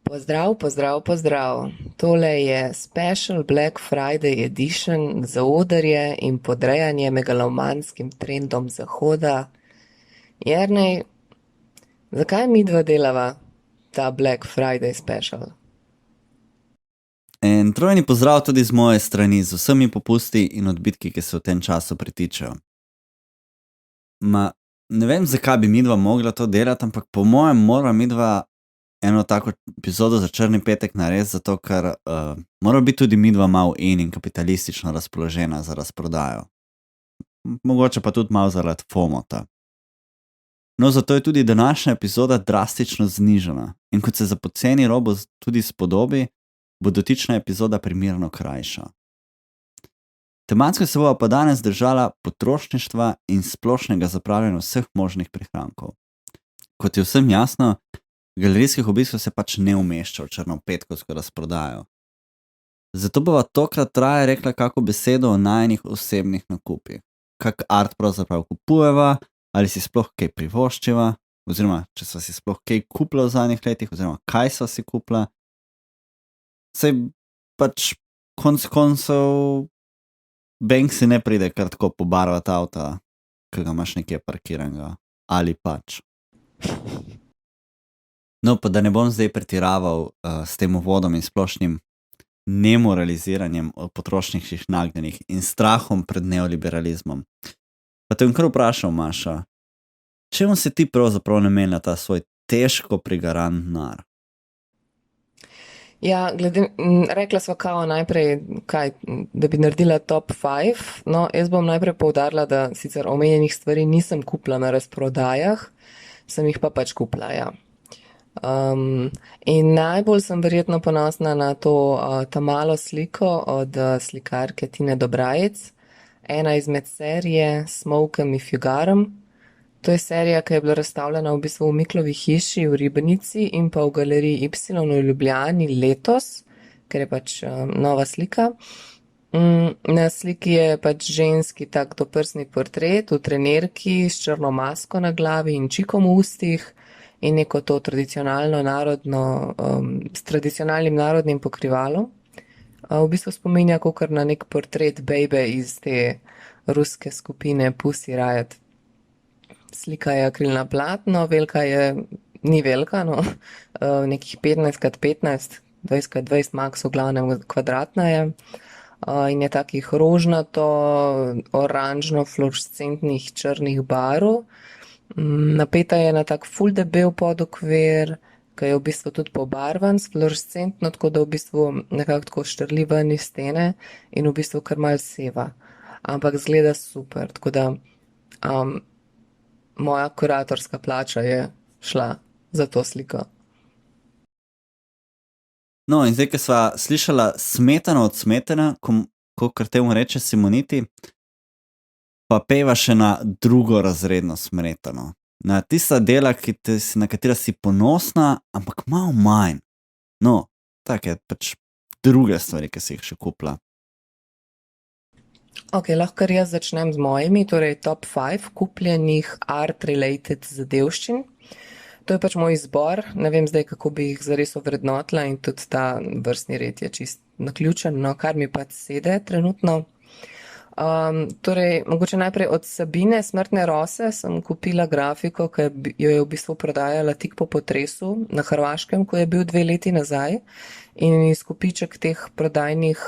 Pozdrav, pozdrav, pozdrav. Tole je Special Black Friday Edition za zaodarje in podrejanje megalomanskim trendom Zahoda. Jernej, zakaj mi dva delava ta Black Friday Special? En trojni pozdrav tudi z moje strani, z vsemi popusti in odbitki, ki se v tem času pritičejo. Ne vem, zakaj bi midva mogla to delati, ampak po mojem mora midva eno tako epizodo za črni petek narediti, zato ker mora biti tudi midva malo in kapitalistično razpoložena za razprodajo. Mogoče pa tudi malo zaradi FOMO-ta. No, zato je tudi današnja epizoda drastično znižana in kot se za poceni robo tudi spodobi, bo dotična epizoda primerno krajša. Tematsko se bova pa danes držala potrošništva in splošnega zapravljanja vseh možnih prihrankov. Kot je vsem jasno, galerijskih obiskov se pač ne umešča v črnopetkovsko razprodajo. Zato bova tokrat raje rekla kako besedo o najinih osebnih nakupih. Kak art pravzaprav kupujeva, ali si sploh kaj privoščiva, oziroma če sva si sploh kaj kupila v zadnjih letih, oziroma kaj sva si kupila. Saj pač konec koncev Banksy ne pride kar tako pobarvati avta, ki ga imaš nekje parkiranega. Ali pač. No, pa da ne bom zdaj pretiraval s tem uvodom in splošnim nemoraliziranjem o potrošniških nagnjenih in strahom pred neoliberalizmom. Pa te bom kar vprašal, Maša, čemu se ti pravzaprav namenja ta svoj težko prigaran denar? Ja, rekla sva kao najprej, da bi naredila top 5. No, jaz bom najprej poudarila, da sicer omenjenih stvari nisem kupila na razprodajah, sem jih pa pač kupila, ja. In najbolj sem verjetno ponosna na to ta malo sliko od slikarke Tine Dobrajec, ena izmed serije Smoke 'em if you got 'em. To je serija, ki je bila razstavljena v bistvu v Miklovi hiši v Ribnici in pa v galeriji Y v Ljubljani letos, ker je pač nova slika. Na sliki je pač ženski tak doprsni portret v trenerki s črno masko na glavi in čikom v ustih in neko to tradicionalno narodno, s tradicionalnim narodnim pokrivalom. V bistvu spominja kakor na nek portret bejbe iz te ruske skupine Pussy Riot. Slika je akrilna platno, velika je, ni velika, no, nekih 15x15, 20x20 max, v glavnem kvadratna je. In je takih rožnato, oranžno, fluorescentnih črnih barv. Napeta je na tak ful debel podokvir, ki je v bistvu tudi pobarvan s fluorescentno, tako da v bistvu nekako tako štrli ven iz stene in v bistvu kar malo seva. Ampak izgleda super, tako da moja kuratorska plača je šla za to sliko. No, in zdaj, ko sva slišala smetano od smetana, kakor temu reče Simoniti, pa peva še na drugorazredno smetano. Na tista dela, na katera si ponosna, ampak malo manj. No, tako je pač druge stvari, ki si jih še kupila. Ok, lahko kar jaz začnem z mojimi, torej top 5 kupljenih art-related zadevščin. To je pač moj izbor, ne vem zdaj, kako bi jih zares ovrednotila in tudi ta vrstni red je čist naključen, no, kar mi pač sede trenutno. Torej, mogoče najprej od Sabine Smrtne rose sem kupila grafiko, ki jo je v bistvu prodajala tik po potresu na Hrvaškem, ko je bil 2 leti nazaj. In izkupiček teh prodajnih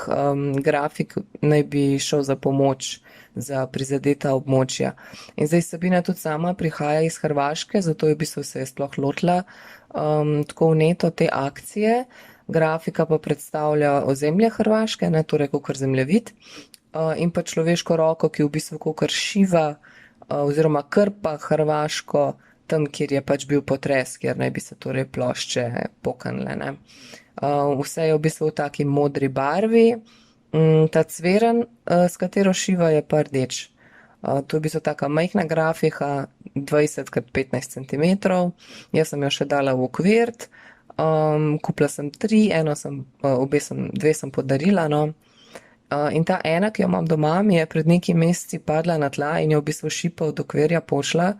grafik naj bi šel za pomoč za prizadeta območja. In zdaj Sabina tudi sama prihaja iz Hrvaške, zato je v bistvu se je sploh lotila tako vneto te akcije. Grafika pa predstavlja ozemlje Hrvaške, ne, torej kakor zemljevid. In pa človeško roko, ki v bistvu kakor šiva oziroma krpa Hrvaško tam, kjer je pač bil potres, kjer naj bi se torej plošče pokanile, ne. Vse je v bistvu v taki modri barvi, ta cveren, s katero šiva, je pa rdeč. To je v bistvu taka majhna grafika, 20x15 centimetrov, jaz sem jo še dala v okvirt, kupila sem 3, dve sem podarila, no. In ta ena, ki jo imam doma, mi je pred nekaj meseci padla na tla in je v bistvu šipa od okvirja pošla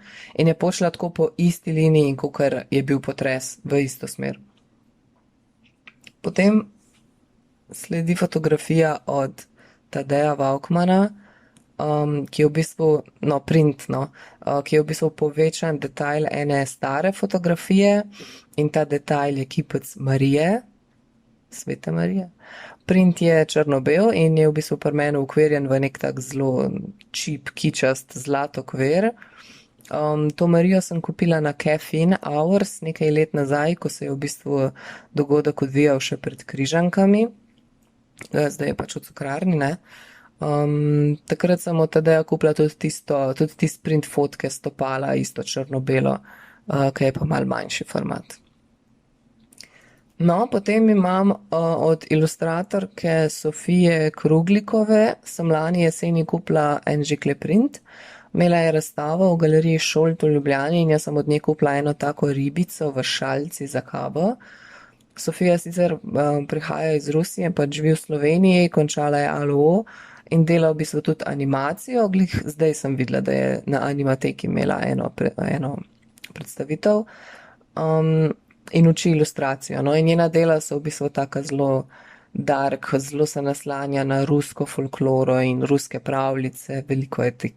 in je pošla tako po isti liniji, kakor je bil potres, v isto smer. Potem sledi fotografija od Tadeja Vaukmana, ki je v bistvu, print, ki je v bistvu povečan detajl ene stare fotografije in ta detajl je kipec Marije, Svete Marije. Print je črno-bel in je v bistvu pri meni ukvirjen v nek tak zelo čip, kičast, zlat okvir. To Marijo sem kupila na Caffeine Hours nekaj let nazaj, ko se je v bistvu dogodek odvijal še pred Križankami. Zdaj je pač v cukrarni, ne. Takrat sem od Tadeja kupila tudi tisti print fotke stopala, isto črno-belo, ki je pa malo manjši format. No, potem imam od ilustratorke Sofije Kruglikove, sem lani jeseni kupila en žikle print. Imela je razstavo v galeriji Šolt v Ljubljani in jaz sem od nje kupila eno tako ribico v šalici za kavo. Sofija sicer prihaja iz Rusije, pač živi v Sloveniji, končala je ALO in dela v bistvu tudi animacijo. Glih zdaj sem videla, da je na Animateki imela eno predstavitev. In uči ilustracijo, no, in njena dela so v bistvu taka zelo dark, zelo se naslanja na rusko folkloro in ruske pravljice, veliko je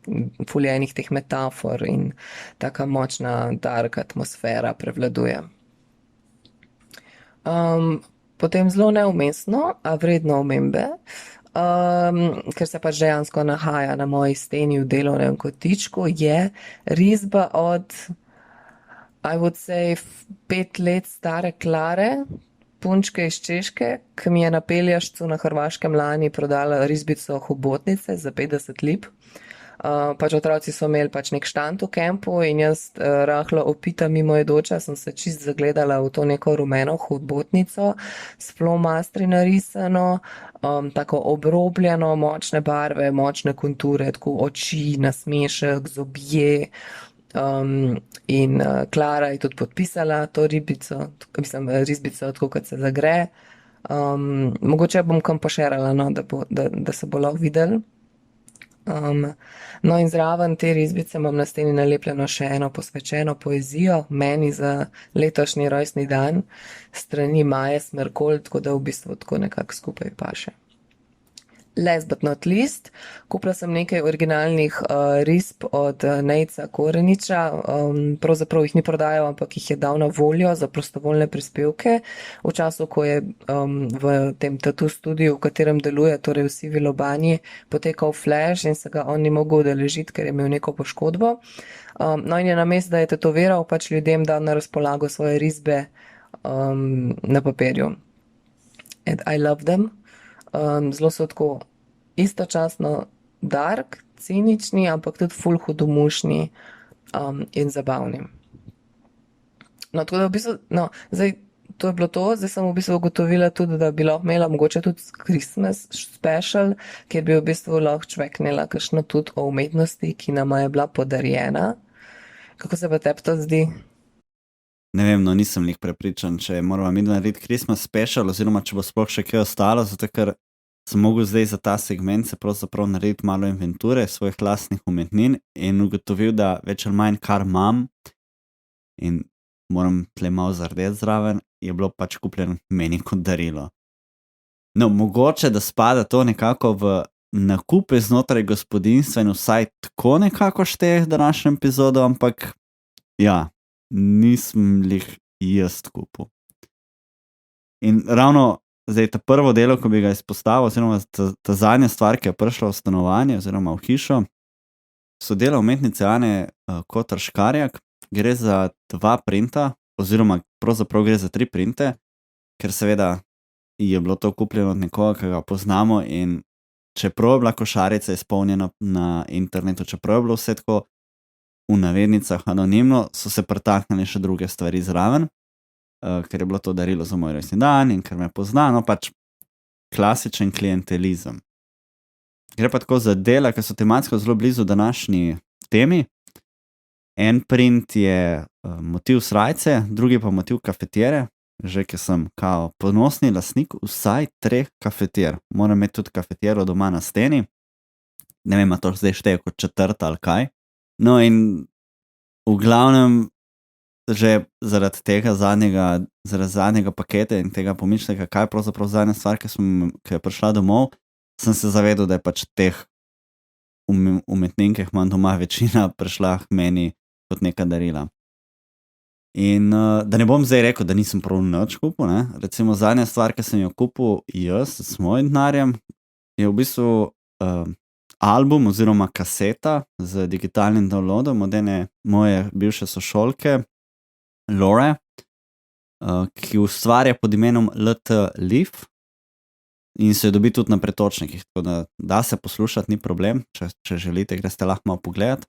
ful je enih teh metafor in taka močna dark atmosfera prevladuje. Potem zelo neumestno, a vredno omembe, ker se pač dejansko nahaja na moji steni v delovnem kotičku, je risba od I would say 5 let stare Klare, punčke iz Češke, ki mi je na Peljašcu na Hrvaškem lani prodala risbico hobotnice za 50 lip. Pač otroci so imeli pač nek štand v kampu in jaz rahlo opita mimoidoča sem se čist zagledala v to neko rumeno hobotnico s flomastri narisano, tako obrobljeno, močne barve, močne konture, tako oči, nasmešek, zobje. In Klara je tudi podpisala to risbico, tako kot se zagre. Mogoče bom kam pošerala, no, da se bo lahko videlo. No, in zraven te risbice imam na steni nalepljeno še eno posvečeno poezijo, meni za letošnji rojstni dan, strani Maje Smrkolj, tako da v bistvu tako nekako skupaj paše. Last but not least, kupila sem nekaj originalnih risb od Nejca Koreniča, pravzaprav jih ni prodajal, ampak jih je dal na voljo za prostovoljne prispevke. V času, ko je v tem tattoo studiu, v katerem deluje, torej v Sivi Lobani, potekal flash in se ga on ni mogel udeležiti, ker je imel neko poškodbo. No, in je namesto, da je tetoviral, pač ljudem dal na razpolago svoje risbe na papirju. And I love them. Zelo so tako istočasno dark, cinični, ampak tudi ful hudomušni in zabavni. No, tako da v bistvu, zdaj to je bilo to, zdaj sem v bistvu ugotovila tudi, da bi lahko imela mogoče tudi Christmas special, kjer bi v bistvu lahko čveknila kakšno tudi o umetnosti, ki nama je bila podarjena. Kako se pa tebi to zdi? Ne vem, no, nisem lih prepričan, če moramo mi narediti Christmas special, oziroma če bo sploh še kaj ostalo, zato ker sem mogel zdaj za ta segment se pravzaprav narediti malo inventure svojih lastnih umetnin in ugotovil, da več ali manj kar imam in moram tle malo zardeti zraven, je bilo pač kupljeno meni kot darilo. No, mogoče, da spada to nekako v nakupe znotraj gospodinjstva in vsaj tako nekako šteje v današnjem epizodu, ampak ja, nisem lih jaz kupil. In ravno zdaj ta prvo delo, ko bi ga izpostavil, oziroma ta zadnja stvar, ki je prišla v stanovanje oziroma v hišo, so dela umetnice Ane Kotar Škarjak. Gre za 2 printa, oziroma pravzaprav gre za 3 printe, ker seveda je bilo to kupljeno od nekoga, ki ga poznamo, in čeprav je bila košarica izpolnjena na internetu, čeprav je bilo vse tako v navednicah anonimno, so se pretaknili še druge stvari zraven, ker je bilo to darilo za moj rojstni dan in ker me pozna, no pač klasičen klientelizem. Gre pa tako za dela, ki so tematsko zelo blizu današnji temi. En print je motiv srajce, drugi pa motiv kafetjere, že ker sem kao ponosni lastnik vsaj 3 kafetjer. Moram imeti tudi kafetjero doma na steni. Ne vem, a to zdaj šteje kot 4. ali kaj. No in v glavnem že zaradi tega zadnjega paketa in tega pomisleka, kaj je pravzaprav zadnja stvar, ki je prišla domov, sem se zavedal, da je pač teh umetnin, ki jih imam doma, večina prišla k meni kot neka darila. In da ne bom zdaj rekel, da nisem prav nič kupil, ne? Recimo zadnja stvar, ki sem jo kupil jaz s mojim denarjem, je v bistvu album oziroma kaseta z digitalnim downloadom od ene moje bivše sošolke, Lore, ki ustvarja pod imenom LT Leaf in se jo dobi tudi na pretočnikih, tako da se poslušati, ni problem, če želite, greste lahko malo pogledat.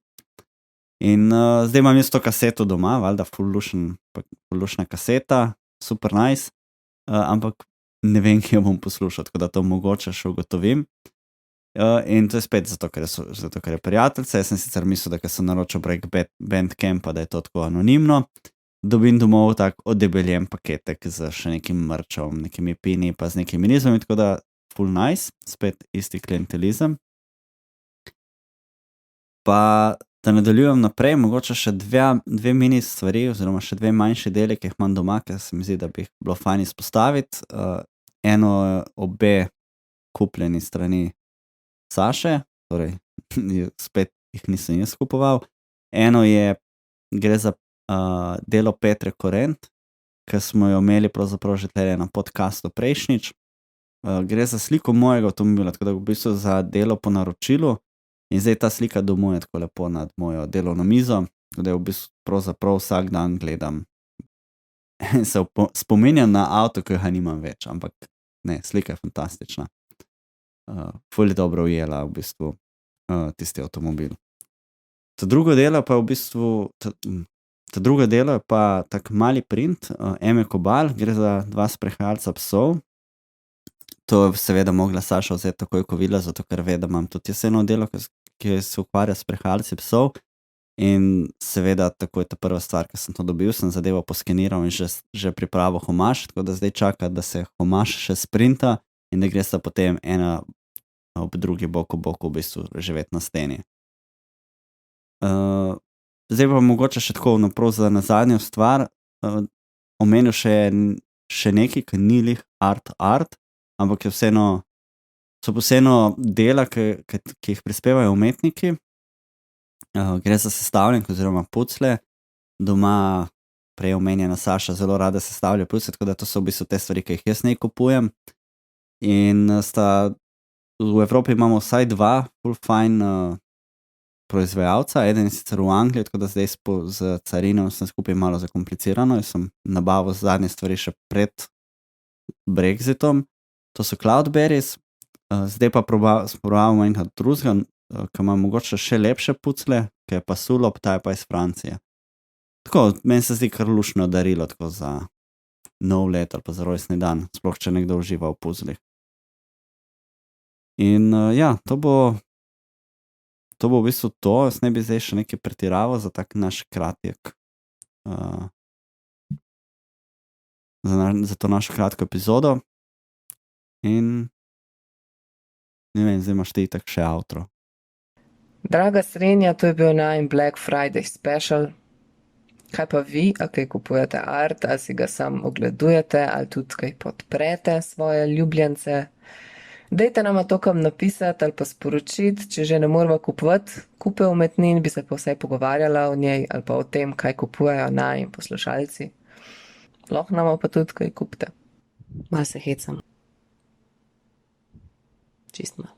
In zdaj imam jaz to kaseto doma, valjda full-lušna kaseta, super nice, ampak ne vem, kje jo bom poslušal, tako da to mogoče še ugotovim. In to je spet zato, ker je prijateljca. Jaz sem sicer mislil, da ker sem naročil prek Bandcampa, da je to tako anonimno, dobim domov tak odebeljen paketek z še nekim mrčom, nekimi pini, pa z nekimi nizami, tako da full nice, spet isti klientelizem. Pa da nadaljujem naprej, mogoče še dve mini stvari, oziroma še dve manjši deli, ki jih imam doma, ker se mi zdi, da bi jih bilo fajn izpostaviti. Obe kupljeni strani Saše, torej spet jih nisem jaz kupoval. Gre za delo Petre Korent, ki smo jo imeli pravzaprav že tele na podcastu prejšnjič. Gre za sliko mojega avtomobila, tako da v bistvu za delo po naročilu. In zdaj ta slika domuje tako lepo nad mojo delovno mizo, tako da jo v bistvu pravzaprav vsak dan gledam. Se spominjam na avto, ki ga nimam več, ampak ne, slika je fantastična. Ful je dobro ujela v bistvu tisti avtomobil. To drugo delo pa v bistvu, to drugo delo je pa tak mali print, Eme Kobal, gre za dva sprehajalca psov. To je seveda mogla Saša vzeti takoj, ko videla, zato ker ve, da imam tudi jaz eno delo, ki se ukvarja s sprehajalci psov. In seveda takoj ta prva stvar, ki sem to dobil, sem zadevo poskeniral in že pripravil homaž, tako da zdaj čaka, da se homaž še sprinta in da gresta potem ena ob drugi bok v boku v bistvu živeti na steni. Zdaj pa mogoče še tako naprav za nazadnjo stvar, omenil še nekaj, ki ni lih art, ampak so vseeno dela, ki jih prispevajo umetniki. Gre za sestavljanke oziroma pucle. Doma prej omenjena Saša zelo rada sestavlja pucle, tako da to so v bistvu te stvari, ki jih jaz ne kupujem. In v Evropi imamo vsaj dva full fajn proizvajalca, eden je sicer v Angliji, tako da zdaj z carino sem skupaj malo zakomplicirano, jaz sem nabavil zadnje stvari še pred Brexitom. To so Cloudberries, zdaj pa probavamo enega drugega, ki ima mogoče še lepše pucle, ki je pa Sulop, ta je pa iz Francije. Tako, meni se zdi kar luštno darilo, tako za nov let ali pa za rojstni dan, sploh če nekdo uživa v puzzlih. In ja, to bo v bistvu to, jaz ne bi zdaj še nekaj pretiraval za tak naš kratek, za to našo kratko epizodo. In ne vem, zdaj imaš ti itak še outro. Draga Srenja, to je bil najin Black Friday special. Kaj pa vi, a kaj kupujete art, ali si ga sam ogledujete, ali tudi kaj podprete svoje ljubljence? Dajte nama to kam napisati ali pa sporočiti, če že ne moramo kupovati kupe umetnin, bi se pa vsaj pogovarjala o njej ali pa o tem, kaj kupujejo najin poslušalci. Lahko nama pa tudi kaj kupite. Malo se hecam. Čist malo.